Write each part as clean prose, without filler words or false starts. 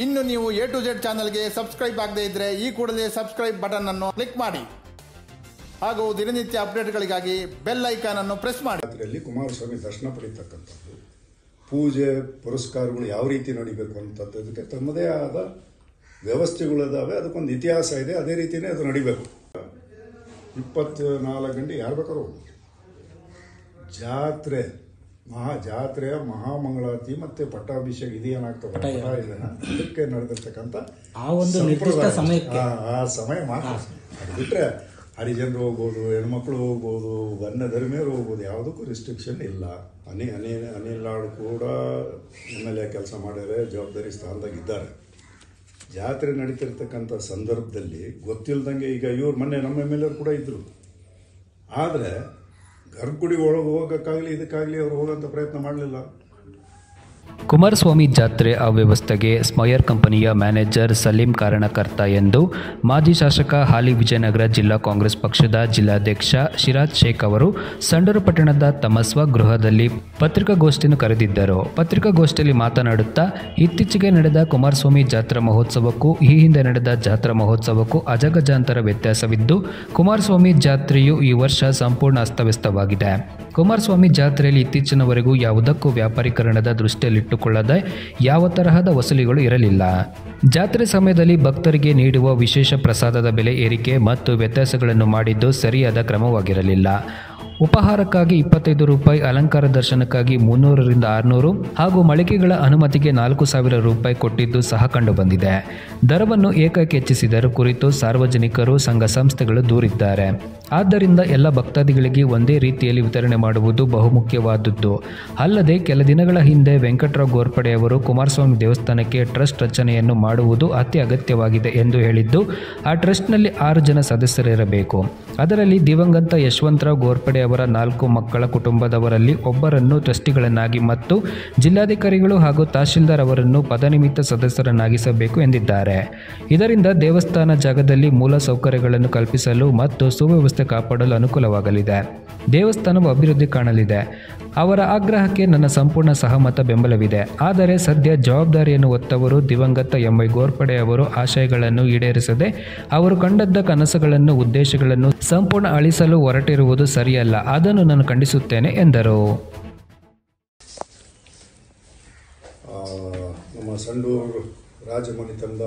ಇನ್ನು ನೀವು A to Z ಚಾನಲ್ಗೆ ಸಬ್ಸ್ಕ್ರೈಬ್ ಆಗದೇ ಇದ್ದರೆ ಈ ಕೂಡಲೇ ಸಬ್ಸ್ಕ್ರೈಬ್ ಬಟನ್ ಅನ್ನು ಕ್ಲಿಕ್ ಮಾಡಿ ಹಾಗೂ ದಿನನಿತ್ಯ ಅಪ್ಡೇಟ್ಗಳಿಗಾಗಿ ಬೆಲ್ ಐಕಾನ್ ಅನ್ನು ಪ್ರೆಸ್ ಮಾಡಿ. ಅದರಲ್ಲಿ ಕುಮಾರಸ್ವಾಮಿ ದರ್ಶನ ಪಡೆಯತಕ್ಕಂಥದ್ದು, ಪೂಜೆ ಪುರಸ್ಕಾರಗಳು ಯಾವ ರೀತಿ ನಡಿಬೇಕು ಅಂತದ್ದು ಇದಕ್ಕೆ ತಮ್ಮದೇ ಆದ ವ್ಯವಸ್ಥೆಗಳಿದಾವೆ. ಅದಕ್ಕೊಂದು ಇತಿಹಾಸ ಇದೆ. ಅದೇ ರೀತಿಯೇ ಅದು ನಡಿಬೇಕು. 24 ಗಂಟೆ ಯಾರು ಬೇಕಾದ್ರೂ ಹೋಗ್ಬೋದು. ಜಾತ್ರೆಯ ಮಹಾಮಂಗಳಾರತಿ ಮತ್ತೆ ಪಟ್ಟಾಭಿಷೇಕ ಇದೇನಾಗ್ತದೆ ಅದಕ್ಕೆ ನಡೆದಿರ್ತಕ್ಕಂಥ ಆ ಸಮಯ ಮಾತ್ರ. ಅದು ಬಿಟ್ಟರೆ ಹರಿಜನರು ಹೋಗ್ಬೋದು, ಹೆಣ್ಮಕ್ಳು ಹೋಗ್ಬೋದು, ಅನ್ಯ ಧರ್ಮೀಯರು ಹೋಗ್ಬೋದು, ಯಾವುದಕ್ಕೂ ರಿಸ್ಟ್ರಿಕ್ಷನ್ ಇಲ್ಲ. ಅನಿಲ್ ನಾಡು ಕೂಡ MLA ಕೆಲಸ ಮಾಡಿದರೆ ಜವಾಬ್ದಾರಿ ಸ್ಥಾನದಾಗಿದ್ದಾರೆ. ಜಾತ್ರೆ ನಡೀತಿರ್ತಕ್ಕಂಥ ಸಂದರ್ಭದಲ್ಲಿ ಗೊತ್ತಿಲ್ಲದಂಗೆ ಈಗ ಇವ್ರು ಮೊನ್ನೆ ನಮ್ಮ MLA ಕೂಡ ಇದ್ದರು. ಆದರೆ ಗರ್ಭಗುಡಿಗೆ ಒಳಗೆ ಹೋಗೋಕ್ಕಾಗಲಿ ಇದಕ್ಕಾಗಲಿ ಅವರು ಹೋಗೋಂಥ ಪ್ರಯತ್ನ ಮಾಡಲಿಲ್ಲ. ಕುಮಾರಸ್ವಾಮಿ ಜಾತ್ರೆ ಅವ್ಯವಸ್ಥೆಗೆ ಸ್ಮಯರ್ ಕಂಪನಿಯ ಮ್ಯಾನೇಜರ್ ಸಲೀಂ ಕಾರಣಕರ್ತ ಎಂದು ಮಾಜಿ ಶಾಸಕ ಹಾಲಿ ವಿಜಯನಗರ ಜಿಲ್ಲಾ ಕಾಂಗ್ರೆಸ್ ಪಕ್ಷದ ಜಿಲ್ಲಾಧ್ಯಕ್ಷ ಶಿರಾಜ್ ಶೇಖ್ ಅವರು ಸಂಡೂರು ಪಟ್ಟಣದ ತಮ್ಮ ಸ್ವಗೃಹದಲ್ಲಿ ಪತ್ರಿಕಾಗೋಷ್ಠಿಯನ್ನು ಕರೆದಿದ್ದರು. ಪತ್ರಿಕಾಗೋಷ್ಠಿಯಲ್ಲಿ ಮಾತನಾಡುತ್ತಾ, ಇತ್ತೀಚೆಗೆ ನಡೆದ ಕುಮಾರಸ್ವಾಮಿ ಜಾತ್ರಾ ಮಹೋತ್ಸವಕ್ಕೂ ಈ ಹಿಂದೆ ನಡೆದ ಜಾತ್ರಾ ಮಹೋತ್ಸವಕ್ಕೂ ಅಜಗಜಾಂತರ ವ್ಯತ್ಯಾಸವಿದ್ದು, ಕುಮಾರಸ್ವಾಮಿ ಜಾತ್ರೆಯು ಈ ವರ್ಷ ಸಂಪೂರ್ಣ ಅಸ್ತವ್ಯಸ್ತವಾಗಿದೆ. ಕುಮಾರಸ್ವಾಮಿ ಜಾತ್ರೆಯಲ್ಲಿ ಇತ್ತೀಚಿನವರೆಗೂ ಯಾವುದಕ್ಕೂ ವ್ಯಾಪಾರೀಕರಣದ ದೃಷ್ಟಿಯಲ್ಲಿಟ್ಟುಕೊಳ್ಳದೆ ಯಾವ ತರಹದ ವಸೂಲಿಗಳು ಇರಲಿಲ್ಲ. ಜಾತ್ರೆ ಸಮಯದಲ್ಲಿ ಭಕ್ತರಿಗೆ ನೀಡುವ ವಿಶೇಷ ಪ್ರಸಾದದ ಬೆಲೆ ಏರಿಕೆ ಮತ್ತು ವ್ಯತ್ಯಾಸಗಳನ್ನು ಮಾಡಿದ್ದು ಸರಿಯಾದ ಕ್ರಮವಾಗಿರಲಿಲ್ಲ. ಉಪಹಾರಕ್ಕಾಗಿ 25 ರೂಪಾಯಿ, ಅಲಂಕಾರ ದರ್ಶನಕ್ಕಾಗಿ 300ರಿಂದ 600 ಹಾಗೂ ಮಳಿಗೆಗಳ ಅನುಮತಿಗೆ 4,000 ರೂಪಾಯಿ ಕೊಟ್ಟಿದ್ದು ಸಹ ಕಂಡುಬಂದಿದೆ. ದರವನ್ನು ಏಕಾಏಕಿ ಹೆಚ್ಚಿಸಿದರ ಕುರಿತು ಸಾರ್ವಜನಿಕರು, ಸಂಘ ಸಂಸ್ಥೆಗಳು ದೂರಿದ್ದಾರೆ. ಆದ್ದರಿಂದ ಎಲ್ಲ ಭಕ್ತಾದಿಗಳಿಗೆ ಒಂದೇ ರೀತಿಯಲ್ಲಿ ವಿತರಣೆ ಮಾಡುವುದು ಬಹುಮುಖ್ಯವಾದದ್ದು. ಅಲ್ಲದೆ ಕೆಲ ದಿನಗಳ ಹಿಂದೆ ವೆಂಕಟರಾವ್ ಗೋರ್ಪಡೆ ಅವರು ಕುಮಾರಸ್ವಾಮಿ ದೇವಸ್ಥಾನಕ್ಕೆ ಟ್ರಸ್ಟ್ ರಚನೆಯನ್ನು ಮಾಡುವುದು ಅತಿ ಅಗತ್ಯವಾಗಿದೆ ಎಂದು ಹೇಳಿದ್ದು, ಆ ಟ್ರಸ್ಟ್ನಲ್ಲಿ 6 ಜನ ಸದಸ್ಯರಿರಬೇಕು. ಅದರಲ್ಲಿ ದಿವಂಗತ ಯಶವಂತರಾವ್ ಗೋರ್ಪಡೆ ಅವರ 4 ಮಕ್ಕಳ ಕುಟುಂಬದವರಲ್ಲಿ ಒಬ್ಬರನ್ನು ಟ್ರಸ್ಟಿಗಳನ್ನಾಗಿ ಮತ್ತು ಜಿಲ್ಲಾಧಿಕಾರಿಗಳು ಹಾಗೂ ತಹಶೀಲ್ದಾರ್ ಅವರನ್ನು ಪದನಿಮಿತ್ತ ಸದಸ್ಯರನ್ನಾಗಿಸಬೇಕು ಎಂದಿದ್ದಾರೆ. ಇದರಿಂದ ದೇವಸ್ಥಾನ ಜಾಗದಲ್ಲಿ ಮೂಲ ಸೌಕರ್ಯಗಳನ್ನು ಕಲ್ಪಿಸಲು ಮತ್ತು ಸುವ್ಯವಸ್ಥೆ ಕಾಪಾಡಲು ಅನುಕೂಲವಾಗಲಿದೆ. ದೇವಸ್ಥಾನವು ಅಭಿವೃದ್ಧಿ ಕಾಣಲಿದೆ. ಅವರ ಆಗ್ರಹಕ್ಕೆ ನನ್ನ ಸಂಪೂರ್ಣ ಸಹಮತ ಬೆಂಬಲವಿದೆ. ಆದರೆ ಸದ್ಯ ಜವಾಬ್ದಾರಿಯನ್ನು ಹೊತ್ತವರು ದಿವಂಗತ MI ಗೋರ್ಪಡೆ ಅವರು ಆಶಯಗಳನ್ನು ಈಡೇರಿಸದೆ ಅವರು ಕಂಡದ್ದ ಕನಸುಗಳನ್ನು, ಉದ್ದೇಶಗಳನ್ನು ಸಂಪೂರ್ಣ ಅಳಿಸಲು ಹೊರಟಿರುವುದು ಸರಿಯಲ್ಲ. ಅದನ್ನು ನಾನು ಖಂಡಿಸುತ್ತೇನೆ ಎಂದರು. ನಮ್ಮ ಸಂಡೂರು ರಾಜಮನೆತನದ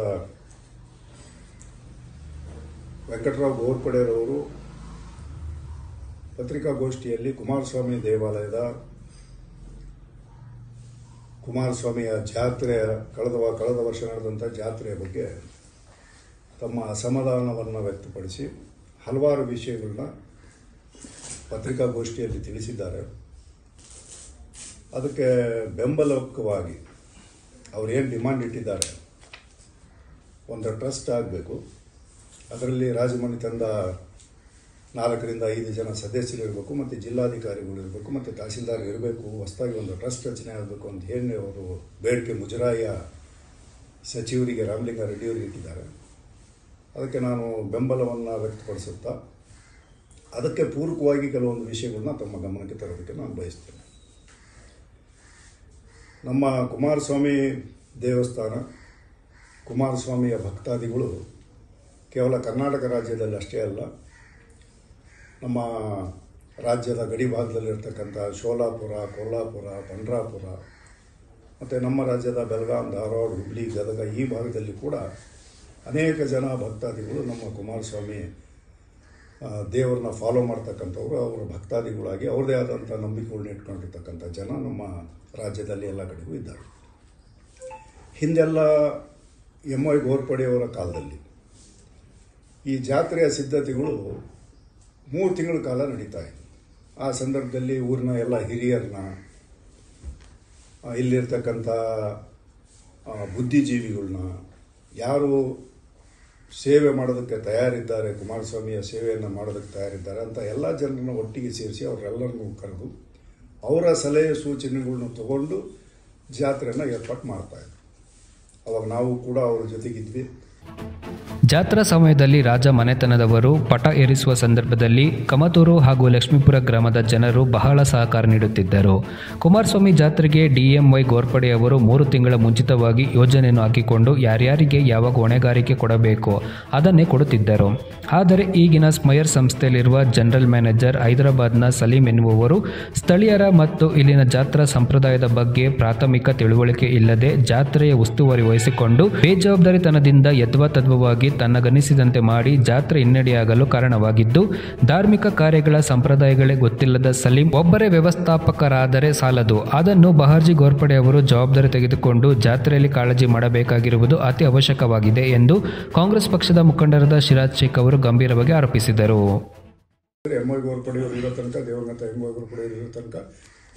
ವೆಂಕಟರಾವ್ ಗೋರ್ಪಡೆರವರು ಪತ್ರಿಕಾಗೋಷ್ಠಿಯಲ್ಲಿ ಕುಮಾರಸ್ವಾಮಿ ದೇವಾಲಯದ ಕುಮಾರಸ್ವಾಮಿಯ ಜಾತ್ರೆಯ ಕಳೆದ ವರ್ಷ ನಡೆದಂಥ ಜಾತ್ರೆಯ ಬಗ್ಗೆ ತಮ್ಮ ಅಸಮಾಧಾನವನ್ನು ವ್ಯಕ್ತಪಡಿಸಿ ಹಲವಾರು ವಿಷಯಗಳನ್ನ ಪತ್ರಿಕಾಗೋಷ್ಠಿಯಲ್ಲಿ ತಿಳಿಸಿದ್ದಾರೆ. ಅದಕ್ಕೆ ಬೆಂಬಲಕವಾಗಿ ಅವರು ಏನು ಡಿಮಾಂಡ್ ಇಟ್ಟಿದ್ದಾರೆ, ಒಂದು ಟ್ರಸ್ಟ್ ಆಗಬೇಕು, ಅದರಲ್ಲಿ ರಾಜಮನೆತನದ 4ರಿಂದ 5 ಜನ ಸದಸ್ಯರಿರಬೇಕು ಮತ್ತು ಜಿಲ್ಲಾಧಿಕಾರಿಗಳು ಇರಬೇಕು ಮತ್ತು ತಹಸೀಲ್ದಾರ್ ಇರಬೇಕು, ಹೊಸದಾಗಿ ಒಂದು ಟ್ರಸ್ಟ್ ರಚನೆ ಆಗಬೇಕು ಅಂತ ಹೇಳಿ ಅವರು ಬೇಡಿಕೆ ಮುಜರಾಯಿಯ ಸಚಿವರಿಗೆ ರಾಮಲಿಂಗಾರೆಡ್ಡಿಯವರಿಗೆ ಇಟ್ಟಿದ್ದಾರೆ. ಅದಕ್ಕೆ ನಾನು ಬೆಂಬಲವನ್ನು ವ್ಯಕ್ತಪಡಿಸುತ್ತಾ ಅದಕ್ಕೆ ಪೂರಕವಾಗಿ ಕೆಲವೊಂದು ವಿಷಯಗಳನ್ನ ತಮ್ಮ ಗಮನಕ್ಕೆ ತರೋದಕ್ಕೆ ನಾನು ಬಯಸ್ತೇನೆ. ನಮ್ಮ ಕುಮಾರಸ್ವಾಮಿ ದೇವಸ್ಥಾನ, ಕುಮಾರಸ್ವಾಮಿಯ ಭಕ್ತಾದಿಗಳು ಕೇವಲ ಕರ್ನಾಟಕ ರಾಜ್ಯದಲ್ಲಿ ಅಷ್ಟೇ ಅಲ್ಲ, ನಮ್ಮ ರಾಜ್ಯದ ಗಡಿ ಭಾಗದಲ್ಲಿರ್ತಕ್ಕಂಥ ಶೋಲಾಪುರ, ಕೊಲ್ಲಾಪುರ, ಪಂಡ್ರಾಪುರ ಮತ್ತು ನಮ್ಮ ರಾಜ್ಯದ ಬೆಳಗಾಂ, ಧಾರವಾಡ, ಹುಬ್ಳಿ, ಗದಗ ಈ ಭಾಗದಲ್ಲಿ ಕೂಡ ಅನೇಕ ಜನ ಭಕ್ತಾದಿಗಳು ನಮ್ಮ ಕುಮಾರಸ್ವಾಮಿ ದೇವರನ್ನ ಫಾಲೋ ಮಾಡ್ತಕ್ಕಂಥವ್ರು, ಅವರ ಭಕ್ತಾದಿಗಳಾಗಿ ಅವ್ರದ್ದೇ ಆದಂಥ ನಂಬಿಕೆಗಳನ್ನ ಇಟ್ಕೊಂಡಿರ್ತಕ್ಕಂಥ ಜನ ನಮ್ಮ ರಾಜ್ಯದಲ್ಲಿ ಎಲ್ಲ ಕಡೆಗೂ ಇದ್ದಾರೆ. ಹಿಂದೆಲ್ಲ MI ಗೋರ್ಪಡೆಯವರ ಕಾಲದಲ್ಲಿ ಈ ಜಾತ್ರೆಯ ಸಿದ್ಧತೆಗಳು 3 ತಿಂಗಳ ಕಾಲ ನಡೀತಾ ಇತ್ತು. ಆ ಸಂದರ್ಭದಲ್ಲಿ ಊರಿನ ಎಲ್ಲ ಹಿರಿಯರನ್ನ, ಇಲ್ಲಿರ್ತಕ್ಕಂಥ ಬುದ್ಧಿಜೀವಿಗಳನ್ನ, ಯಾರು ಸೇವೆ ಮಾಡೋದಕ್ಕೆ ತಯಾರಿದ್ದಾರೆ, ಕುಮಾರಸ್ವಾಮಿಯ ಸೇವೆಯನ್ನು ಮಾಡೋದಕ್ಕೆ ತಯಾರಿದ್ದಾರೆ ಅಂತ ಎಲ್ಲ ಜನರನ್ನು ಒಟ್ಟಿಗೆ ಸೇರಿಸಿ ಅವರೆಲ್ಲರನ್ನೂ ಕರೆದು ಅವರ ಸಲಹೆ ಸೂಚನೆಗಳನ್ನ ತಗೊಂಡು ಜಾತ್ರೆಯನ್ನು ಏರ್ಪಾಟ್ ಮಾಡ್ತಾಯಿದ್ರು. ಅವಾಗ ನಾವು ಕೂಡ ಅವ್ರ ಜೊತೆಗಿದ್ವಿ. ಜಾತ್ರಾ ಸಮಯದಲ್ಲಿ ರಾಜ ಮನೆತನದವರು ಪಟ ಏರಿಸುವ ಸಂದರ್ಭದಲ್ಲಿ ಕಮತೂರು ಹಾಗೂ ಲಕ್ಷ್ಮೀಪುರ ಗ್ರಾಮದ ಜನರು ಬಹಳ ಸಹಕಾರ ನೀಡುತ್ತಿದ್ದರು. ಕುಮಾರಸ್ವಾಮಿ ಜಾತ್ರೆಗೆ DMY ಗೋರ್ಪಡೆಯವರು 3 ತಿಂಗಳ ಮುಂಚಿತವಾಗಿ ಯೋಜನೆಯನ್ನು ಹಾಕಿಕೊಂಡು ಯಾರ್ಯಾರಿಗೆ ಯಾವಾಗ ಹೊಣೆಗಾರಿಕೆ ಕೊಡಬೇಕು ಅದನ್ನೇ ಕೊಡುತ್ತಿದ್ದರು. ಆದರೆ ಈಗಿನ ಸ್ಮೈರ್ ಸಂಸ್ಥೆಯಲ್ಲಿರುವ ಜನರಲ್ ಮ್ಯಾನೇಜರ್ ಹೈದರಾಬಾದ್ನ ಸಲೀಂ ಎನ್ನುವವರು ಸ್ಥಳೀಯರ ಮತ್ತು ಇಲ್ಲಿನ ಜಾತ್ರಾ ಸಂಪ್ರದಾಯದ ಬಗ್ಗೆ ಪ್ರಾಥಮಿಕ ತಿಳುವಳಿಕೆ ಇಲ್ಲದೆ ಜಾತ್ರೆಯ ಉಸ್ತುವಾರಿ ವಹಿಸಿಕೊಂಡು ಬೇಜವಾಬ್ದಾರಿತನದಿಂದ ಯಥಾತಥವಾಗಿ ತನ್ನಗನಿಸಿದಂತೆ ಮಾಡಿ ಜಾತ್ರೆ ಹಿನ್ನಡೆಯಾಗಲು ಕಾರಣವಾಗಿದ್ದು, ಧಾರ್ಮಿಕ ಕಾರ್ಯಗಳ ಸಂಪ್ರದಾಯಗಳೇ ಗೊತ್ತಿಲ್ಲದ ಸಲೀಂ ಒಬ್ಬರೇ ವ್ಯವಸ್ಥಾಪಕರಾದರೆ ಸಾಲದು, ಅದನ್ನು ಬಹಾರ್ಜಿ ಗೋರ್ಪಡೆ ಅವರು ಜವಾಬ್ದಾರಿ ತೆಗೆದುಕೊಂಡು ಜಾತ್ರೆಯಲ್ಲಿ ಕಾಳಜಿ ಮಾಡಬೇಕಾಗಿರುವುದು ಅತಿ ಅವಶ್ಯಕವಾಗಿದೆ ಎಂದು ಕಾಂಗ್ರೆಸ್ ಪಕ್ಷದ ಮುಖಂಡರಾದ ಶಿರಾಜ್ ಶೇಖ್ ಅವರು ಗಂಭೀರವಾಗಿ ಆರೋಪಿಸಿದರು. MY ಗೋರ್ಪಡೆಯವರು ಇರೋ ತನಕ, ದೇವರಂತ MY ಗೋರ್ಪಡೆಯವರು ಇರೋ ತನಕ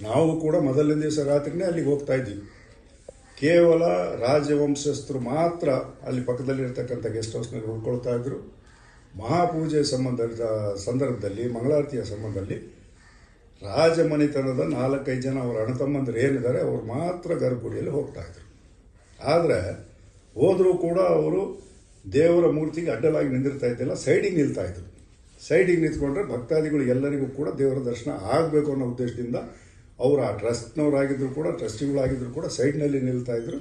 ನಾವು ಕೂಡ ಮೊದಲನೇ ದಿವಸ ರಾತ್ರಿನೇ ಅಲ್ಲಿಗೆ ಹೋಗ್ತಾ ಇದ್ದೀವಿ. ಕೇವಲ ರಾಜವಂಶಸ್ಥರು ಮಾತ್ರ ಅಲ್ಲಿ ಪಕ್ಕದಲ್ಲಿರ್ತಕ್ಕಂಥ ಗೆಸ್ಟ್ ಹೌಸ್ನಲ್ಲಿ ಉಳ್ಕೊಳ್ತಾ ಇದ್ರು. ಮಹಾಪೂಜೆ ಸಂದರ್ಭದಲ್ಲಿ, ಮಂಗಳಾರತಿಯ ಸಂಬಂಧದಲ್ಲಿ ರಾಜಮನೆತನದ 4-5 ಜನ ಅವರ ಅಣ್ಣತಮ್ಮಂದರು ಏನಿದ್ದಾರೆ ಅವರು ಮಾತ್ರ ಗರ್ಭಗುಡಿಯಲ್ಲಿ ಹೋಗ್ತಾ ಇದ್ರು. ಆದರೆ ಹೋದರೂ ಕೂಡ ಅವರು ದೇವರ ಮೂರ್ತಿಗೆ ಅಡ್ಡಲಾಗಿ ನಿಂದಿರ್ತಾ ಇದ್ದಿಲ್ಲ, ಸೈಡಿಗೆ ನಿಲ್ತಾ ಇದ್ರು. ಸೈಡಿಗೆ ನಿಂತ್ಕೊಂಡ್ರೆ ಭಕ್ತಾದಿಗಳು ಎಲ್ಲರಿಗೂ ಕೂಡ ದೇವರ ದರ್ಶನ ಆಗಬೇಕು ಅನ್ನೋ ಉದ್ದೇಶದಿಂದ ಅವರು ಆ ಟ್ರಸ್ಟ್ನವರಾಗಿದ್ದರು ಕೂಡ, ಟ್ರಸ್ಟಿಗಳಾಗಿದ್ದರು ಕೂಡ ಸೈಡ್ನಲ್ಲಿ ನಿಲ್ತಾ ಇದ್ರು.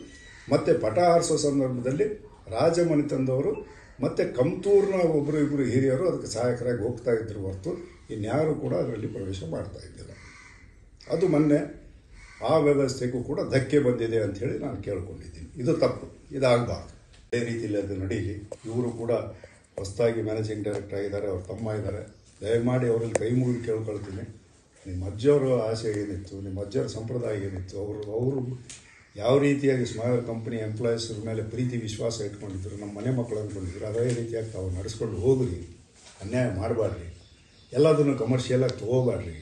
ಮತ್ತು ಪಟ ಹಾರಿಸೋ ಸಂದರ್ಭದಲ್ಲಿ ರಾಜಮನೆತನದವರು ಮತ್ತು ಕಮ್ತೂರ್ನ ಒಬ್ಬರು ಇಬ್ಬರು ಹಿರಿಯರು ಅದಕ್ಕೆ ಸಹಾಯಕರಾಗಿ ಹೋಗ್ತಾ ಇದ್ರು ಹೊರತು ಇನ್ಯಾರು ಕೂಡ ಅದರಲ್ಲಿ ಪ್ರವೇಶ ಮಾಡ್ತಾ ಇದ್ದಿಲ್ಲ. ಅದು ಮೊನ್ನೆ ಆ ವ್ಯವಸ್ಥೆಗೂ ಕೂಡ ಧಕ್ಕೆ ಬಂದಿದೆ ಅಂಥೇಳಿ ನಾನು ಕೇಳ್ಕೊಂಡಿದ್ದೀನಿ. ಇದು ತಪ್ಪು, ಇದಾಗಬಾರ್ದು. ಅದೇ ರೀತಿಯಲ್ಲಿ ಅದು ನಡೀಲಿ. ಇವರು ಕೂಡ ಹೊಸದಾಗಿ ಮ್ಯಾನೇಜಿಂಗ್ ಡೈರೆಕ್ಟರ್ ಆಗಿದ್ದಾರೆ, ಅವ್ರ ತಮ್ಮ ಇದ್ದಾರೆ. ದಯಮಾಡಿ ಅವರಲ್ಲಿ ಕೈ ಮುಗಿದು ಕೇಳ್ಕೊಳ್ತೀನಿ, ನಿಮ್ಮ ಅಜ್ಜವರ ಆಸೆ ಏನಿತ್ತು, ನಿಮ್ಮ ಅಜ್ಜರ ಸಂಪ್ರದಾಯ ಏನಿತ್ತು, ಅವರು ಯಾವ ರೀತಿಯಾಗಿ ಸ್ಮೈರ್ ಕಂಪನಿ ಎಂಪ್ಲಾಯೀಸ್ರ ಮೇಲೆ ಪ್ರೀತಿ ವಿಶ್ವಾಸ ಇಟ್ಕೊಂಡಿದ್ರು, ನಮ್ಮ ಮನೆ ಮಕ್ಕಳು ಅಂದ್ಕೊಂಡಿದ್ರು, ಅದೇ ರೀತಿಯಾಗಿ ತಾವು ನಡೆಸ್ಕೊಂಡು ಹೋಗ್ರಿ. ಅನ್ಯಾಯ ಮಾಡಬಾರ್ರಿ. ಎಲ್ಲದನ್ನು ಕಮರ್ಷಿಯಲಾಗಿ ತೊಗೋಬಾಡ್ರಿ.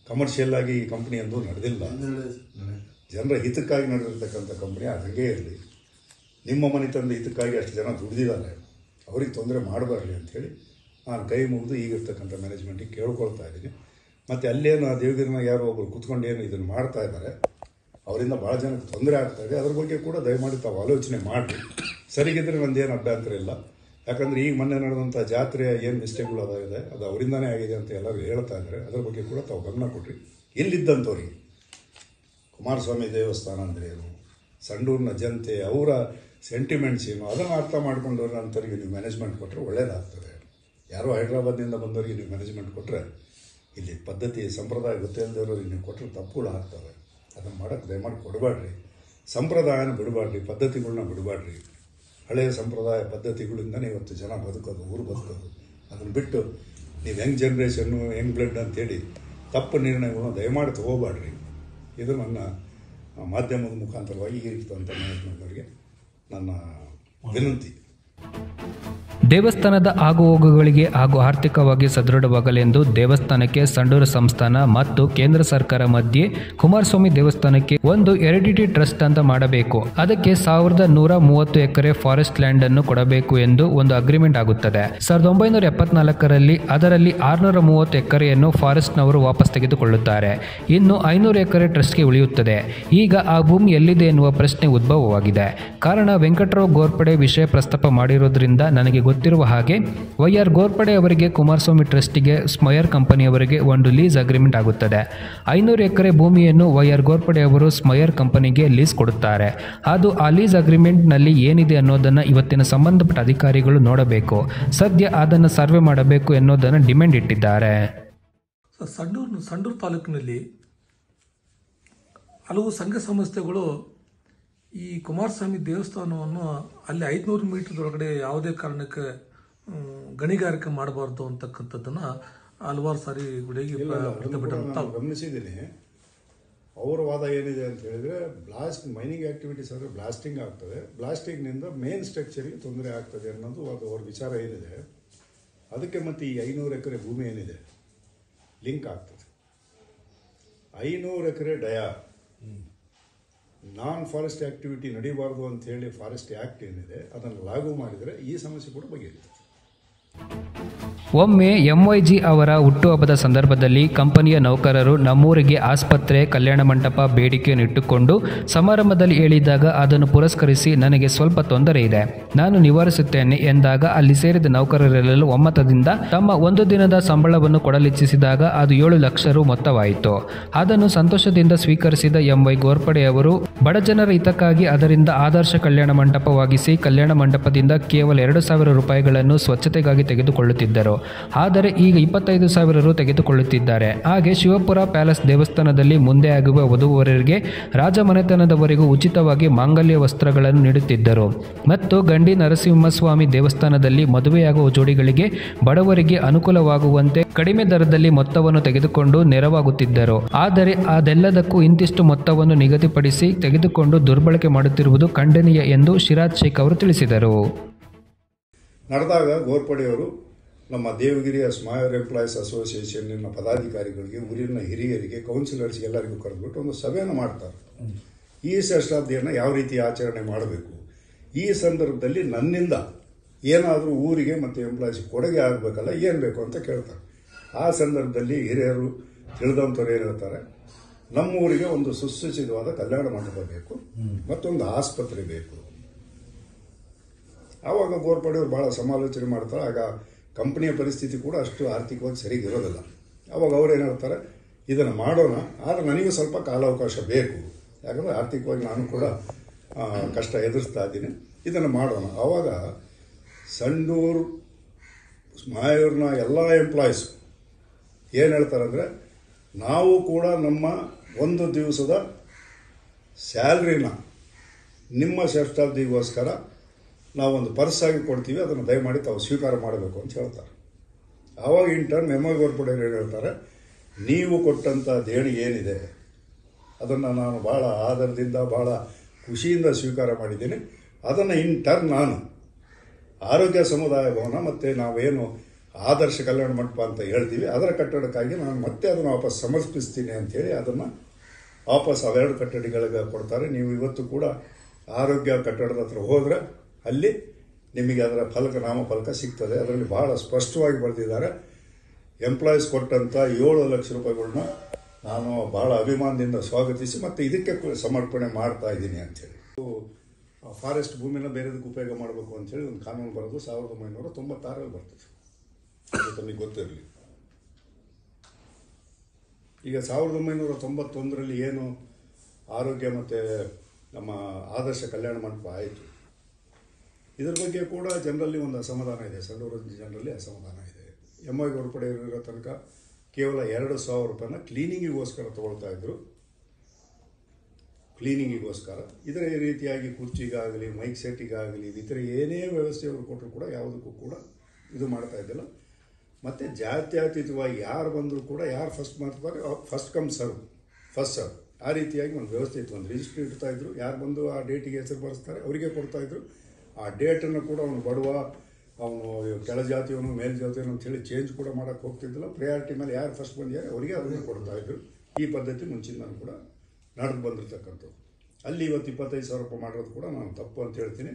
ಕಮರ್ಷಿಯಲ್ಲಾಗಿ ಈ ಕಂಪ್ನಿ ಅಂದು ನಡೆದಿಲ್ಲ. ಜನರ ಹಿತಕ್ಕಾಗಿ ನಡೆದಿರ್ತಕ್ಕಂಥ ಕಂಪ್ನಿ ಹಾಗೇ ಇರಲಿ. ನಿಮ್ಮ ಮನೆತನದ ಹಿತಕ್ಕಾಗಿ ಅಷ್ಟು ಜನ ದುಡಿದಿದ್ದಾರೆ, ಅವ್ರಿಗೆ ತೊಂದರೆ ಮಾಡಬಾರ್ರಿ ಅಂಥೇಳಿ ನಾನು ಕೈ ಮುಗಿದು ಈಗಿರ್ತಕ್ಕಂಥ ಮ್ಯಾನೇಜ್ಮೆಂಟಿಗೆ ಕೇಳ್ಕೊಳ್ತಾ ಇದ್ದೀನಿ. ಮತ್ತು ಅಲ್ಲೇನು ಆ ದೇವಗಿರಿನಾಗ ಯಾರೋ ಒಬ್ಬರು ಕೂತ್ಕೊಂಡು ಏನು ಇದನ್ನು ಮಾಡ್ತಾ ಇದ್ದಾರೆ, ಅವರಿಂದ ಭಾಳ ಜನಕ್ಕೆ ತೊಂದರೆ ಆಗ್ತಾಯಿದೆ. ಅದ್ರ ಬಗ್ಗೆ ಕೂಡ ದಯಮಾಡಿ ತಾವು ಆಲೋಚನೆ ಮಾಡಿ. ಸರಿಗಿದ್ರೆ ನಂದೇನು ಅಭ್ಯಂತರ ಇಲ್ಲ. ಯಾಕಂದರೆ ಈಗ ಮೊನ್ನೆ ನಡೆದಂಥ ಜಾತ್ರೆಯ ಏನು ಮಿಸ್ಟೇಕ್ಗಳು ಅದಾಗಿದೆ ಅದು ಅವರಿಂದನೇ ಆಗಿದೆ ಅಂತ ಎಲ್ಲರೂ ಹೇಳ್ತಾ ಇದ್ದಾರೆ. ಅದ್ರ ಬಗ್ಗೆ ಕೂಡ ತಾವು ಗಮನ ಕೊಡ್ರಿ. ಇಲ್ಲಿದ್ದಂಥವ್ರಿಗೆ ಕುಮಾರಸ್ವಾಮಿ ದೇವಸ್ಥಾನ ಅಂದರೆ ಏನು, ಸಂಡೂರಿನ ಜನತೆ ಅವರ ಸೆಂಟಿಮೆಂಟ್ಸ್ ಏನು, ಅದನ್ನು ಅರ್ಥ ಮಾಡ್ಕೊಂಡವ್ರು ಅಂಥವ್ರಿಗೆ ನೀವು ಮ್ಯಾನೇಜ್ಮೆಂಟ್ ಕೊಟ್ಟರೆ ಒಳ್ಳೆಯದಾಗ್ತದೆ. ಯಾರೋ ಹೈದ್ರಾಬಾದ್ನಿಂದ ಬಂದವರಿಗೆ ನೀವು ಮ್ಯಾನೇಜ್ಮೆಂಟ್ ಕೊಟ್ಟರೆ, ಇಲ್ಲಿ ಪದ್ಧತಿ ಸಂಪ್ರದಾಯ ಗೊತ್ತಿಲ್ಲದವ್ರಿಗೆ ನೀವು ಕೊಟ್ಟರೆ ತಪ್ಪುಗಳು ಆಗ್ತವೆ. ಅದನ್ನು ಮಾಡೋಕ್ಕೆ ದಯಮಾಡಿ ಕೊಡಬೇಡ್ರಿ. ಸಂಪ್ರದಾಯನ ಬಿಡಬಾರ್ರಿ, ಪದ್ಧತಿಗಳನ್ನ ಬಿಡಬಾರ್ರಿ. ಹಳೆಯ ಸಂಪ್ರದಾಯ ಪದ್ಧತಿಗಳಿಂದನೇ ಇವತ್ತು ಜನ ಬದುಕೋದು, ಊರು ಬದುಕೋದು. ಅದನ್ನು ಬಿಟ್ಟು ನೀವು ಯಂಗ್ ಜನ್ರೇಷನ್ನು, ಯಂಗ್ ಬ್ಲಡ್ ಅಂತೇಳಿ ತಪ್ಪು ನಿರ್ಣಯಗಳನ್ನು ದಯಮಾಡಿ ತೊಗೋಬಾಡ್ರಿ. ಇದು ನನ್ನ ಮಾಧ್ಯಮದ ಮುಖಾಂತರವಾಗಿ ಇರ್ತಂಥ ಮ್ಯಾನೇಜ್ಮೆಂಟ್ನವರಿಗೆ ನನ್ನ ವಿನಂತಿ. ದೇವಸ್ಥಾನದ ಆಗುಹೋಗುಗಳಿಗೆ ಹಾಗೂ ಆರ್ಥಿಕವಾಗಿ ಸದೃಢವಾಗಲೆಂದು ದೇವಸ್ಥಾನಕ್ಕೆ ಸಂಡೂರು ಸಂಸ್ಥಾನ ಮತ್ತು ಕೇಂದ್ರ ಸರ್ಕಾರ ಮಧ್ಯೆ ಕುಮಾರಸ್ವಾಮಿ ದೇವಸ್ಥಾನಕ್ಕೆ ಒಂದು ಹೆರಿಡಿಟಿ ಟ್ರಸ್ಟ್ ಅಂತ ಮಾಡಬೇಕು. ಅದಕ್ಕೆ 1130 ಎಕರೆ ಫಾರೆಸ್ಟ್ ಲ್ಯಾಂಡ್ ಅನ್ನು ಕೊಡಬೇಕು ಎಂದು ಒಂದು ಅಗ್ರಿಮೆಂಟ್ ಆಗುತ್ತದೆ. 1974ರಲ್ಲಿ ಅದರಲ್ಲಿ 630 ಎಕರೆಯನ್ನು ಫಾರೆಸ್ಟ್ನವರು ವಾಪಸ್ ತೆಗೆದುಕೊಳ್ಳುತ್ತಾರೆ. ಇನ್ನು 500 ಎಕರೆ ಟ್ರಸ್ಟ್ಗೆ ಉಳಿಯುತ್ತದೆ. ಈಗ ಆ ಭೂಮಿ ಎಲ್ಲಿದೆ ಎನ್ನುವ ಪ್ರಶ್ನೆ ಉದ್ಭವವಾಗಿದೆ. ಕಾರಣ ವೆಂಕಟರಾವ್ ಗೋರ್ಪಡೆ ವಿಷಯ ಪ್ರಸ್ತಾಪ ಮಾಡಿರೋದ್ರಿಂದ ನನಗೆ ಗೊತ್ತಿರುವ ಹಾಗೆ YR ಗೋರ್ಪಡೆ ಅವರಿಗೆ ಕುಮಾರಸ್ವಾಮಿ ಟ್ರಸ್ಟಿಗೆ ಸ್ಮೈರ್ ಕಂಪನಿಯವರಿಗೆ ಒಂದು ಲೀಸ್ ಅಗ್ರಿಮೆಂಟ್ ಆಗುತ್ತದೆ. 500 ಎಕರೆ ಭೂಮಿಯನ್ನು YR ಗೋರ್ಪಡೆ ಅವರು ಸ್ಮೈರ್ ಕಂಪನಿಗೆ ಲೀಸ್ ಕೊಡುತ್ತಾರೆ. ಅದು ಆ ಲೀಸ್ ಅಗ್ರಿಮೆಂಟ್ನಲ್ಲಿ ಏನಿದೆ ಅನ್ನೋದನ್ನು ಇವತ್ತಿನ ಸಂಬಂಧಪಟ್ಟ ಅಧಿಕಾರಿಗಳು ನೋಡಬೇಕು. ಸದ್ಯ ಅದನ್ನು ಸರ್ವೆ ಮಾಡಬೇಕು ಎನ್ನುವುದನ್ನು ಡಿಮ್ಯಾಂಡ್ ಇಟ್ಟಿದ್ದಾರೆ. ಸಂಡೂರು ತಾಲೂಕಿನಲ್ಲಿ ಹಲವು ಸಂಘ ಸಂಸ್ಥೆಗಳು ಈ ಕುಮಾರಸ್ವಾಮಿ ದೇವಸ್ಥಾನವನ್ನು ಅಲ್ಲಿ 500 ಮೀಟರ್ದೊಳಗಡೆ ಯಾವುದೇ ಕಾರಣಕ್ಕೆ ಗಣಿಗಾರಿಕೆ ಮಾಡಬಾರ್ದು ಅಂತಕ್ಕಂಥದ್ದನ್ನು ಹಲವಾರು ಸಾರಿ ಗಮನಿಸಿದ್ದೀನಿ. ಅವರ ವಾದ ಏನಿದೆ ಅಂತ ಹೇಳಿದ್ರೆ, ಮೈನಿಂಗ್ ಆಕ್ಟಿವಿಟೀಸ್ ಅಂದರೆ ಬ್ಲಾಸ್ಟಿಂಗ್ ಆಗ್ತದೆ, ಬ್ಲಾಸ್ಟಿಂಗ್ನಿಂದ ಮೇನ್ ಸ್ಟ್ರಕ್ಚರ್ಗೆ ತೊಂದರೆ ಆಗ್ತದೆ ಅನ್ನೋದು ಅದು ಅವ್ರ ವಿಚಾರ ಏನಿದೆ. ಅದಕ್ಕೆ ಮತ್ತು ಈ 500 ಎಕರೆ ಭೂಮಿ ಏನಿದೆ ಲಿಂಕ್ ಆಗ್ತದೆ. 500 ಎಕರೆ ಡಯಾ ನಾನ್ ಫಾರೆಸ್ಟ್ ಆಕ್ಟಿವಿಟಿ ನಡೀಬಾರ್ದು ಅಂತ ಹೇಳಿ ಫಾರೆಸ್ಟ್ ಆ್ಯಕ್ಟ್ ಏನಿದೆ ಅದನ್ನು ಲಾಗು ಮಾಡಿದರೆ ಈ ಸಮಸ್ಯೆ ಕೂಡ ಬಗೆಹರಿಯುತ್ತೆ. ಒಮ್ಮೆ MYG ಅವರ ಹುಟ್ಟುಹಬ್ಬದ ಸಂದರ್ಭದಲ್ಲಿ ಕಂಪನಿಯ ನೌಕರರು ನಮ್ಮೂರಿಗೆ ಆಸ್ಪತ್ರೆ, ಕಲ್ಯಾಣ ಮಂಟಪ ಬೇಡಿಕೆಯನ್ನು ಇಟ್ಟುಕೊಂಡು ಸಮಾರಂಭದಲ್ಲಿ ಹೇಳಿದಾಗ ಅದನ್ನು ಪುರಸ್ಕರಿಸಿ ನನಗೆ ಸ್ವಲ್ಪ ತೊಂದರೆ ಇದೆ, ನಾನು ನಿವಾರಿಸುತ್ತೇನೆ ಎಂದಾಗ ಅಲ್ಲಿ ಸೇರಿದ ನೌಕರರೆಲ್ಲರೂ ಒಮ್ಮತದಿಂದ ತಮ್ಮ ಒಂದು ದಿನದ ಸಂಬಳವನ್ನು ಕೊಡಲಿಚ್ಛಿಸಿದಾಗ ಅದು 7 ಲಕ್ಷ ರು ಮೊತ್ತವಾಯಿತು. ಅದನ್ನು ಸಂತೋಷದಿಂದ ಸ್ವೀಕರಿಸಿದ MY ಗೋರ್ಪಡೆ ಅವರು ಬಡಜನರ ಹಿತಕ್ಕಾಗಿ ಅದರಿಂದ ಆದರ್ಶ ಕಲ್ಯಾಣ ಮಂಟಪವಾಗಿಸಿ ಕಲ್ಯಾಣ ಮಂಟಪದಿಂದ ಕೇವಲ 2,000 ರೂಪಾಯಿಗಳನ್ನು ಸ್ವಚ್ಛತೆಗಾಗಿ ತೆಗೆದುಕೊಳ್ಳುತ್ತಿದ್ದರು. ಆದರೆ ಈಗ 25,000 ರು ತೆಗೆದುಕೊಳ್ಳುತ್ತಿದ್ದಾರೆ. ಹಾಗೆ ಶಿವಪುರ ಪ್ಯಾಲೇಸ್ ದೇವಸ್ಥಾನದಲ್ಲಿ ಮುಂದೆ ಆಗುವ ವಧುವರರಿಗೆ ರಾಜಮನೆತನದವರಿಗೂ ಉಚಿತವಾಗಿ ಮಾಂಗಲ್ಯ ವಸ್ತ್ರಗಳನ್ನು ನೀಡುತ್ತಿದ್ದರು ಮತ್ತು ಗಂಡಿ ನರಸಿಂಹಸ್ವಾಮಿ ದೇವಸ್ಥಾನದಲ್ಲಿ ಮದುವೆಯಾಗುವ ಜೋಡಿಗಳಿಗೆ ಬಡವರಿಗೆ ಅನುಕೂಲವಾಗುವಂತೆ ಕಡಿಮೆ ದರದಲ್ಲಿ ಮೊತ್ತವನ್ನು ತೆಗೆದುಕೊಂಡು ನೆರವಾಗುತ್ತಿದ್ದರು. ಆದರೆ ಅದೆಲ್ಲದಕ್ಕೂ ಇಂತಿಷ್ಟು ಮೊತ್ತವನ್ನು ನಿಗದಿಪಡಿಸಿ ತೆಗೆದುಕೊಂಡು ದುರ್ಬಳಕೆ ಮಾಡುತ್ತಿರುವುದು ಖಂಡನೀಯ ಎಂದು ಶಿರಾಜ್ ಶೇಖ್ ಅವರು ತಿಳಿಸಿದರು. ನಡೆದಾಗ ಗೋರ್ಪಡೆಯವರು ನಮ್ಮ ದೇವಗಿರಿಯ ಸ್ಮೈರ್ ಎಂಪ್ಲಾಯೀಸ್ ಅಸೋಸಿಯೇಷನ್ನ ಪದಾಧಿಕಾರಿಗಳಿಗೆ, ಊರಿನ ಹಿರಿಯರಿಗೆ, ಕೌನ್ಸಿಲರ್ಸ್ಗೆ ಎಲ್ಲರಿಗೂ ಕರೆದುಬಿಟ್ಟು ಒಂದು ಸಭೆಯನ್ನು ಮಾಡ್ತಾರೆ. ಈ ಸಹಸ್ರಾಬ್ದಿಯನ್ನು ಯಾವ ರೀತಿ ಆಚರಣೆ ಮಾಡಬೇಕು, ಈ ಸಂದರ್ಭದಲ್ಲಿ ನನ್ನಿಂದ ಏನಾದರೂ ಊರಿಗೆ ಮತ್ತು ಎಂಪ್ಲಾಯೀಸ್ ಕೊಡುಗೆ ಆಗಬೇಕಲ್ಲ, ಏನು ಬೇಕು ಅಂತ ಕೇಳ್ತಾರೆ. ಆ ಸಂದರ್ಭದಲ್ಲಿ ಹಿರಿಯರು ತಿಳಿದಂಥವ್ರು ಏನು ಹೇಳ್ತಾರೆ, ನಮ್ಮೂರಿಗೆ ಒಂದು ಸುಸಜ್ಜಿತವಾದ ಕಲ್ಯಾಣ ಮಂಟಪ ಬೇಕು, ಮತ್ತೊಂದು ಆಸ್ಪತ್ರೆ ಬೇಕು. ಆವಾಗ ಗೋರ್ಪಡೆಯವರು ಭಾಳ ಸಮಾಲೋಚನೆ ಮಾಡ್ತಾರೆ. ಆಗ ಕಂಪನಿಯ ಪರಿಸ್ಥಿತಿ ಕೂಡ ಅಷ್ಟು ಆರ್ಥಿಕವಾಗಿ ಸರಿಗಿರೋದಿಲ್ಲ. ಆವಾಗ ಅವ್ರೇನು ಹೇಳ್ತಾರೆ, ಇದನ್ನು ಮಾಡೋಣ, ಆದರೆ ನನಗೆ ಸ್ವಲ್ಪ ಕಾಲಾವಕಾಶ ಬೇಕು, ಯಾಕಂದರೆ ಆರ್ಥಿಕವಾಗಿ ನಾನು ಕೂಡ ಕಷ್ಟ ಎದುರಿಸ್ತಾ ಇದ್ದೀನಿ, ಇದನ್ನು ಮಾಡೋಣ. ಆವಾಗ ಸಂಡೂರು ಸ್ಮೈರ್ನ ಎಲ್ಲ ಎಂಪ್ಲಾಯೀಸು ಏನು ಹೇಳ್ತಾರೆ ಅಂದರೆ, ನಾವು ಕೂಡ ನಮ್ಮ ಒಂದು ದಿವಸದ ಸ್ಯಾಲ್ರಿನ ನಿಮ್ಮ ಶ್ರೇಷ್ಠಾಬ್ದಿಗೋಸ್ಕರ ನಾವೊಂದು ಪರ್ಸಾಗಿ ಕೊಡ್ತೀವಿ, ಅದನ್ನು ದಯಮಾಡಿ ತಾವು ಸ್ವೀಕಾರ ಮಾಡಬೇಕು ಅಂತ ಹೇಳ್ತಾರೆ. ಆವಾಗ ಇಂಟರ್ನ್ MY ಗೋರ್ಪಡೆಯವರು ಏನು ಹೇಳ್ತಾರೆ, ನೀವು ಕೊಟ್ಟಂಥ ದೇಣಿಗೆ ಏನಿದೆ ಅದನ್ನು ನಾನು ಭಾಳ ಆದರದಿಂದ ಭಾಳ ಖುಷಿಯಿಂದ ಸ್ವೀಕಾರ ಮಾಡಿದ್ದೀನಿ. ಅದನ್ನು ಇಂಟರ್ನ್ ನಾನು ಆರೋಗ್ಯ ಸಮುದಾಯ ಭವನ ಮತ್ತು ನಾವೇನು ಆದರ್ಶ ಕಲ್ಯಾಣ ಮಂಟಪ ಅಂತ ಹೇಳ್ತೀವಿ ಅದರ ಕಟ್ಟಡಕ್ಕಾಗಿ ನಾನು ಮತ್ತೆ ಅದನ್ನು ವಾಪಸ್ ಸಮರ್ಪಿಸ್ತೀನಿ ಅಂಥೇಳಿ ಅದನ್ನು ವಾಪಸ್ ಅವೆರಡು ಕಟ್ಟಡಗಳಿಗೆ ಕೊಡ್ತಾರೆ. ನೀವು ಇವತ್ತು ಕೂಡ ಆರೋಗ್ಯ ಕಟ್ಟಡದ ಹತ್ರ ಹೋದರೆ ಅಲ್ಲಿ ನಿಮಗೆ ಅದರ ಫಲಕ, ನಾಮಫಲಕ ಸಿಗ್ತದೆ. ಅದರಲ್ಲಿ ಬಹಳ ಸ್ಪಷ್ಟವಾಗಿ ಬರೆದಿದ್ದಾರೆ, ಎಂಪ್ಲಾಯೀಸ್ ಕೊಟ್ಟಂಥ 7 ಲಕ್ಷ ರೂಪಾಯಿಗಳನ್ನ ನಾನು ಬಹಳ ಅಭಿಮಾನದಿಂದ ಸ್ವಾಗತಿಸಿ ಮತ್ತು ಇದಕ್ಕೆ ಸಮರ್ಪಣೆ ಮಾಡ್ತಾ ಇದ್ದೀನಿ ಅಂಥೇಳಿ. ಫಾರೆಸ್ಟ್ ಭೂಮಿನ ಬೇರೆದಕ್ಕೆ ಉಪಯೋಗ ಮಾಡಬೇಕು ಅಂಥೇಳಿ ಒಂದು ಕಾನೂನು ಬರೋದು 1996 ಬರ್ತದೆ. ಅದು ತಮಗೆ ಗೊತ್ತಿರಲಿ. ಈಗ 1991 ಏನು ಆರೋಗ್ಯ ಮತ್ತು ನಮ್ಮ ಆದರ್ಶ ಕಲ್ಯಾಣ ಮಂಟಪ ಆಯಿತು, ಇದರ ಬಗ್ಗೆ ಕೂಡ ಜನರಲ್ಲಿ ಒಂದು ಅಸಮಾಧಾನ ಇದೆ. ಸಂಡೂರು ಜನರಲ್ಲಿ ಅಸಮಾಧಾನ ಇದೆ. MY ಗೋರ್ಪಡೆಯಲ್ಲಿರೋ ತನಕ ಕೇವಲ 2,000 ರೂಪಾಯಿನ ಕ್ಲೀನಿಂಗಿಗೋಸ್ಕರ ತೊಗೊಳ್ತಾ ಇದ್ರು. ಕ್ಲೀನಿಂಗಿಗೋಸ್ಕರ ಇದರ ರೀತಿಯಾಗಿ ಕುರ್ಚಿಗಾಗಲಿ, ಮೈಕ್ ಸೆಟ್ಟಿಗಾಗಲಿ, ಇತರ ಏನೇ ವ್ಯವಸ್ಥೆಯವರು ಕೊಟ್ಟರು ಕೂಡ ಯಾವುದಕ್ಕೂ ಕೂಡ ಇದು ಮಾಡ್ತಾ ಇದ್ದಿಲ್ಲ. ಮತ್ತು ಜಾತ್ಯತೀತವಾಗಿ ಯಾರು ಬಂದರೂ ಕೂಡ ಯಾರು ಫಸ್ಟ್ ಮಾಡ್ತಾರೆ, first come serve, first serve, ಆ ರೀತಿಯಾಗಿ ಒಂದು ವ್ಯವಸ್ಥೆ ಇತ್ತು. ಒಂದು ರಿಜಿಸ್ಟ್ರಿ ಇಡ್ತಾಯಿದ್ರು, ಯಾರು ಬಂದು ಆ ಡೇಟಿಗೆ ಹೆಸರು ಬರೆಸ್ತಾರೆ ಅವರಿಗೆ ಕೊಡ್ತಾಯಿದ್ರು. ಆ ಡೇಟನ್ನು ಕೂಡ ಅವನು ಬಡವ, ಅವನು ಕೆಳಜಾತಿಯವನು, ಮೇಲ್ಜಾತಿಯವನು ಅಂತೇಳಿ ಚೇಂಜ್ ಕೂಡ ಮಾಡೋಕ್ಕೆ ಹೋಗ್ತಿದ್ದಿಲ್ಲ. ಪ್ರಯಾರಿಟಿ ಮೇಲೆ ಯಾರು ಫಸ್ಟ್ ಬಂದಿದ್ದಾರೆ ಅವರಿಗೆ ಅದನ್ನು ಕೊಡ್ತಾಯಿದ್ರು. ಈ ಪದ್ಧತಿ ಮುಂಚಿಂದನೂ ಕೂಡ ನಡೆದು ಬಂದಿರತಕ್ಕಂಥದ್ದು. ಅಲ್ಲಿ ಇವತ್ತು 25,000 ರೂಪಾಯಿ ಮಾಡಿರೋದು ಕೂಡ ನಾನು ತಪ್ಪು ಅಂತ ಹೇಳ್ತೀನಿ.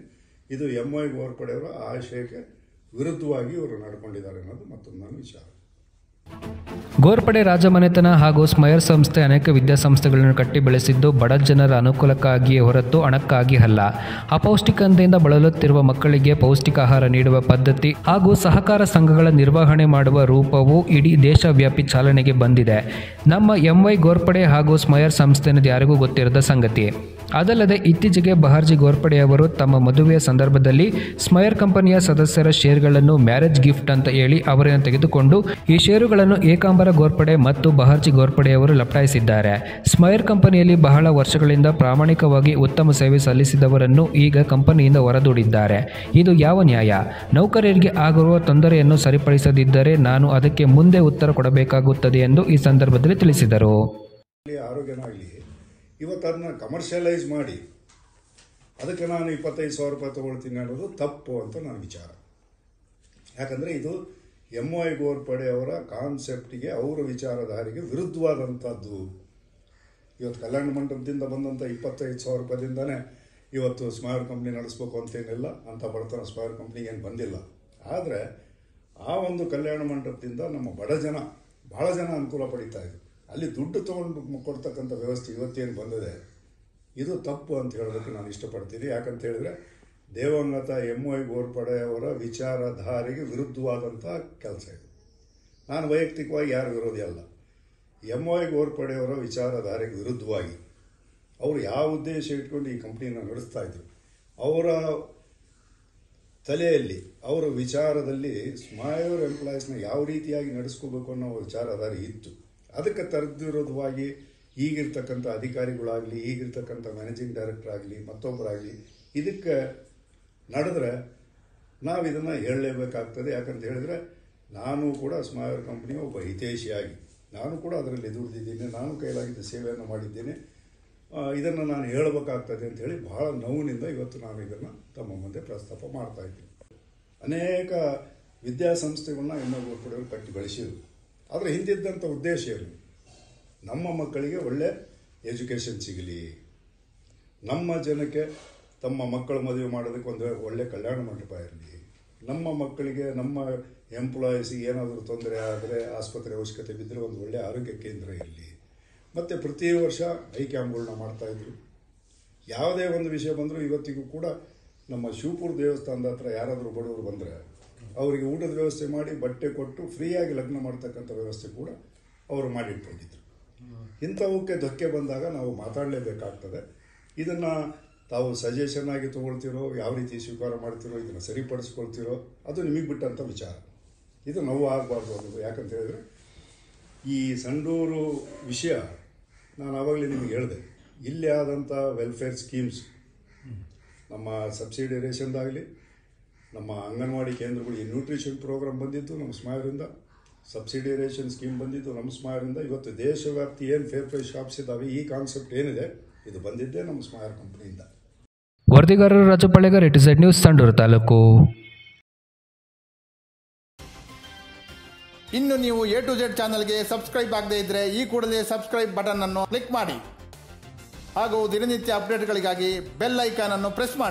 ಇದು MY ಗೋರ್ಪಡೆಯವರ ಆಶಯಕ್ಕೆ ವಿರುದ್ಧವಾಗಿ ಇವರು ನಡ್ಕೊಂಡಿದ್ದಾರೆ ಅನ್ನೋದು ಮತ್ತೊಂದು ನನ್ನ ವಿಚಾರ. ಗೋರ್ಪಡೆ ರಾಜಮನೆತನ ಹಾಗೂ ಸ್ಮೈರ್ ಸಂಸ್ಥೆ ಅನೇಕ ವಿದ್ಯಾಸಂಸ್ಥೆಗಳನ್ನು ಕಟ್ಟಿ ಬೆಳೆಸಿದ್ದು ಬಡ ಜನರ ಅನುಕೂಲಕ್ಕಾಗಿಯೇ ಹೊರತು ಹಣಕ್ಕಾಗಿ ಅಲ್ಲ. ಅಪೌಷ್ಟಿಕತೆಯಿಂದ ಬಳಲುತ್ತಿರುವ ಮಕ್ಕಳಿಗೆ ಪೌಷ್ಟಿಕ ಆಹಾರ ನೀಡುವ ಪದ್ಧತಿ ಹಾಗೂ ಸಹಕಾರ ಸಂಘಗಳ ನಿರ್ವಹಣೆ ಮಾಡುವ ರೂಪವು ಇಡೀ ದೇಶವ್ಯಾಪಿ ಚಾಲನೆಗೆ ಬಂದಿದೆ. ನಮ್ಮ MY ಗೋರ್ಪಡೆ ಹಾಗೂ ಸ್ಮೈರ್ ಸಂಸ್ಥೆ ಅನ್ನೋದು ಯಾರಿಗೂ ಗೊತ್ತಿರದ ಸಂಗತಿ. ಅದಲ್ಲದೆ ಇತ್ತೀಚೆಗೆ ಬಹಾರ್ಜಿ ಗೋರ್ಪಡೆಯವರು ತಮ್ಮ ಮದುವೆಯ ಸಂದರ್ಭದಲ್ಲಿ ಸ್ಮೈರ್ ಕಂಪನಿಯ ಸದಸ್ಯರ ಶೇರ್ಗಳನ್ನು ಮ್ಯಾರೇಜ್ ಗಿಫ್ಟ್ ಅಂತ ಹೇಳಿ ಅವರನ್ನು ತೆಗೆದುಕೊಂಡು ಈ ಷೇರುಗಳನ್ನು ಏಕಾಂಬರ ಗೋರ್ಪಡೆ ಮತ್ತು ಬಹಾರ್ಜಿ ಗೋರ್ಪಡೆಯವರು ಲಪಟಾಯಿಸಿದ್ದಾರೆ. ಸ್ಮೈರ್ ಕಂಪನಿಯಲ್ಲಿ ಬಹಳ ವರ್ಷಗಳಿಂದ ಪ್ರಾಮಾಣಿಕವಾಗಿ ಉತ್ತಮ ಸೇವೆ ಸಲ್ಲಿಸಿದವರನ್ನು ಈಗ ಕಂಪನಿಯಿಂದ ಹೊರದೂಡಿದ್ದಾರೆ. ಇದು ಯಾವ ನ್ಯಾಯ? ನೌಕರರಿಗೆ ಆಗಿರುವ ತೊಂದರೆಯನ್ನು ಸರಿಪಡಿಸದಿದ್ದರೆ ನಾನು ಅದಕ್ಕೆ ಮುಂದೆ ಉತ್ತರ ಕೊಡಬೇಕಾಗುತ್ತದೆ ಎಂದು ಈ ಸಂದರ್ಭದಲ್ಲಿ ತಿಳಿಸಿದರು. ಆರೋಗ್ಯನಾಗಲಿ ಇವತ್ತು ಅದನ್ನ ಕಮರ್ಷಿಯಲೈಸ್ ಮಾಡಿ ಅದಕ್ಕೆ ನಾನು 25,000 ರೂಪಾಯಿ ತೊಗೊಳ್ತೀನಿ ಅನ್ನೋದು ತಪ್ಪು ಅಂತ ನನ್ನ ವಿಚಾರ. ಯಾಕಂದರೆ ಇದು MY ಗೋರ್ಪಡೆಯವರ ಕಾನ್ಸೆಪ್ಟಿಗೆ, ಅವರ ವಿಚಾರಧಾರೆಗೆ ವಿರುದ್ಧವಾದಂಥದ್ದು. ಇವತ್ತು ಕಲ್ಯಾಣ ಮಂಟಪದಿಂದ ಬಂದಂಥ 25,000 ರೂಪಾಯಿದಿಂದನೇ ಇವತ್ತು ಸ್ಮೈರ್ ಕಂಪ್ನಿ ನಡೆಸ್ಬೇಕು ಅಂತೇನಿಲ್ಲ, ಅಂಥ ಬಡತನ ಸ್ಮೈರ್ ಕಂಪ್ನಿಗೆ ಏನು ಬಂದಿಲ್ಲ. ಆದರೆ ಆ ಒಂದು ಕಲ್ಯಾಣ ಮಂಟಪದಿಂದ ನಮ್ಮ ಬಡ ಜನ ಭಾಳ ಜನ ಅನುಕೂಲ ಪಡೀತಾ ಇದ್ರು. ಅಲ್ಲಿ ದುಡ್ಡು ತೊಗೊಂಡು ಕೊಡ್ತಕ್ಕಂಥ ವ್ಯವಸ್ಥೆ ಇವತ್ತೇನು ಬಂದಿದೆ ಇದು ತಪ್ಪು ಅಂತ ಹೇಳೋದಕ್ಕೆ ನಾನು ಇಷ್ಟಪಡ್ತೀನಿ. ಯಾಕಂತ ಹೇಳಿದ್ರೆ ದಿವಂಗತ MY ಗೋರ್ಪಡೆ ಅವರ ವಿಚಾರಧಾರೆಗೆ ವಿರುದ್ಧವಾದಂಥ ಕೆಲಸ ಇದು. ನಾನು ವೈಯಕ್ತಿಕವಾಗಿ ಯಾರು ವಿರೋಧಿ ಅಲ್ಲ. MY ಗೋರ್ಪಡೆ ಅವರ ವಿಚಾರಧಾರೆಗೆ ವಿರುದ್ಧವಾಗಿ ಅವರು ಯಾವ ಉದ್ದೇಶ ಇಟ್ಕೊಂಡು ಈ ಕಂಪ್ನಿನ ನಡೆಸ್ತಾ ಇದ್ರು, ಅವರ ತಲೆಯಲ್ಲಿ ಅವರ ವಿಚಾರದಲ್ಲಿ ಸ್ಮೈರ್ ಎಂಪ್ಲಾಯೀಸ್ನ ಯಾವ ರೀತಿಯಾಗಿ ನಡೆಸ್ಕೋಬೇಕು ಅನ್ನೋ ವಿಚಾರಧಾರೆ ಇತ್ತು. ಅದಕ್ಕೆ ತದ್ವಿರೋಧವಾಗಿ ಈಗಿರ್ತಕ್ಕಂಥ ಅಧಿಕಾರಿಗಳಾಗಲಿ, ಈಗಿರ್ತಕ್ಕಂಥ ಮ್ಯಾನೇಜಿಂಗ್ ಡೈರೆಕ್ಟರ್ ಆಗಲಿ, ಮತ್ತೊಬ್ಬರಾಗಲಿ ಇದಕ್ಕೆ ನಡೆದ್ರೆ ನಾವು ಇದನ್ನು ಹೇಳಲೇಬೇಕಾಗ್ತದೆ. ಯಾಕಂತ ಹೇಳಿದ್ರೆ ನಾನು ಕೂಡ ಸ್ಮೈರ್ ಕಂಪ್ನಿಯ ಒಬ್ಬ ಹಿತೈಷಿಯಾಗಿ ನಾನು ಕೂಡ ಅದರಲ್ಲಿ ದುಡಿದಿದ್ದೀನಿ, ನಾನು ಕೈಲಾಗಿದ್ದ ಸೇವೆಯನ್ನು ಮಾಡಿದ್ದೇನೆ. ಇದನ್ನು ನಾನು ಹೇಳಬೇಕಾಗ್ತದೆ ಅಂತ ಹೇಳಿ ಬಹಳ ನೋವಿನಿಂದ ಇವತ್ತು ನಾನು ಇದನ್ನು ತಮ್ಮ ಮುಂದೆ ಪ್ರಸ್ತಾಪ ಮಾಡ್ತಾ ಇದ್ದೀನಿ. ಅನೇಕ ವಿದ್ಯಾಸಂಸ್ಥೆಗಳನ್ನ MY ಗೋರ್ಪಡೆಯವರು ಕಟ್ಟಿ ಬೆಳೆಸಿದರು. ಆದರೆ ಹಿಂದಿದ್ದಂಥ ಉದ್ದೇಶ ಏನು? ನಮ್ಮ ಮಕ್ಕಳಿಗೆ ಒಳ್ಳೆ ಎಜುಕೇಷನ್ ಸಿಗಲಿ, ನಮ್ಮ ಜನಕ್ಕೆ ತಮ್ಮ ಮಕ್ಕಳ ಮದುವೆ ಮಾಡೋದಕ್ಕೆ ಒಂದು ಒಳ್ಳೆ ಕಲ್ಯಾಣ ಮಂಟಪ ಇರಲಿ, ನಮ್ಮ ಮಕ್ಕಳಿಗೆ ನಮ್ಮ ಎಂಪ್ಲಾಯೀಸಿಗೆ ಏನಾದರೂ ತೊಂದರೆ ಆದರೆ ಆಸ್ಪತ್ರೆ ಅವಶ್ಯಕತೆ ಬಿದ್ದರೆ ಒಂದು ಒಳ್ಳೆಯ ಆರೋಗ್ಯ ಕೇಂದ್ರ ಇರಲಿ. ಮತ್ತು ಪ್ರತಿ ವರ್ಷ ಐ ಕ್ಯಾಂಪ್ಗಳನ್ನ ಮಾಡ್ತಾಯಿದ್ರು. ಯಾವುದೇ ಒಂದು ವಿಷಯ ಬಂದರೂ ಇವತ್ತಿಗೂ ಕೂಡ ನಮ್ಮ ಶಿವಪುರ ದೇವಸ್ಥಾನದ ಹತ್ರ ಯಾರಾದರೂ ಬಡವರು ಬಂದರೆ ಅವರಿಗೆ ಊಟದ ವ್ಯವಸ್ಥೆ ಮಾಡಿ ಬಟ್ಟೆ ಕೊಟ್ಟು ಫ್ರೀಯಾಗಿ ಲಗ್ನ ಮಾಡ್ತಕ್ಕಂಥ ವ್ಯವಸ್ಥೆ ಕೂಡ ಅವರು ಮಾಡಿಟ್ಕೊಂಡಿದ್ರು. ಇಂಥವಕ್ಕೆ ಧಕ್ಕೆ ಬಂದಾಗ ನಾವು ಮಾತಾಡಲೇಬೇಕಾಗ್ತದೆ. ಇದನ್ನು ತಾವು ಸಜೆಷನ್ ಆಗಿ ತೊಗೊಳ್ತಿರೋ, ಯಾವ ರೀತಿ ಸ್ವೀಕಾರ ಮಾಡ್ತಿರೋ, ಇದನ್ನು ಸರಿಪಡಿಸ್ಕೊಳ್ತಿರೋ ಅದು ನಿಮಗೆ ಬಿಟ್ಟಂಥ ವಿಚಾರ. ಇದು ನೋವು ಆಗಬಾರ್ದು ಅನ್ನೋದು. ಯಾಕಂತ ಹೇಳಿದ್ರೆ ಈ ಸಂಡೂರು ವಿಷಯ ನಾನು ಆವಾಗಲೇ ನಿಮಗೆ ಹೇಳಿದೆ, ಇಲ್ಲಿ ಆದಂಥ ವೆಲ್ಫೇರ್ ಸ್ಕೀಮ್ಸ್, ನಮ್ಮ ಸಬ್ಸಿಡಿ ರೇಷನ್ದಾಗಲಿ, ನಮ್ಮ ಅಂಗನವಾಡಿ ಕೇಂದ್ರಗಳು, ಈ ನ್ಯೂಟ್ರಿಷನ್ ಪ್ರೋಗ್ರಾಮ್ ಬಂದಿದ್ದು ನಮ್ಮ ಸ್ಮೈರಿಂದ, ಸಬ್ಸಿಡಿ ರೇಷನ್ ಸ್ಕೀಮ್ ಬಂದಿದ್ದು ನಮ್ಮ ಸ್ಮೈರಿಂದ. ಇವತ್ತು ದೇಶವ್ಯಾಪ್ತಿ ಏನು ಫೇರ್ ಪ್ರೈಸ್ ಶಾಪ್ಸ್ ಇದ್ದಾವೆ, ಈ ಕಾನ್ಸೆಪ್ಟ್ ಏನಿದೆ ಇದು ಬಂದಿದ್ದೇ ನಮ್ಮ ಸ್ಮೈರ್ ಕಂಪ್ನಿಯಿಂದ. ವರದಿಗಾರರು ರಾಜಪಾಳೆಗಾರ್, ATZ ನ್ಯೂಸ್, ಸಂಡೂರು ತಾಲೂಕು. ಇನ್ನು ನೀವು A to Z ಚಾನಲ್ಗೆ ಸಬ್ಸ್ಕ್ರೈಬ್ ಆಗದೇ ಇದ್ದರೆ ಈ ಕೂಡಲೇ ಸಬ್ಸ್ಕ್ರೈಬ್ ಬಟನ್ ಅನ್ನು ಕ್ಲಿಕ್ ಮಾಡಿ ಹಾಗೂ ದಿನನಿತ್ಯ ಅಪ್ಡೇಟ್ಗಳಿಗಾಗಿ ಬೆಲ್ ಐಕಾನ್ ಅನ್ನು ಪ್ರೆಸ್ ಮಾಡಿ.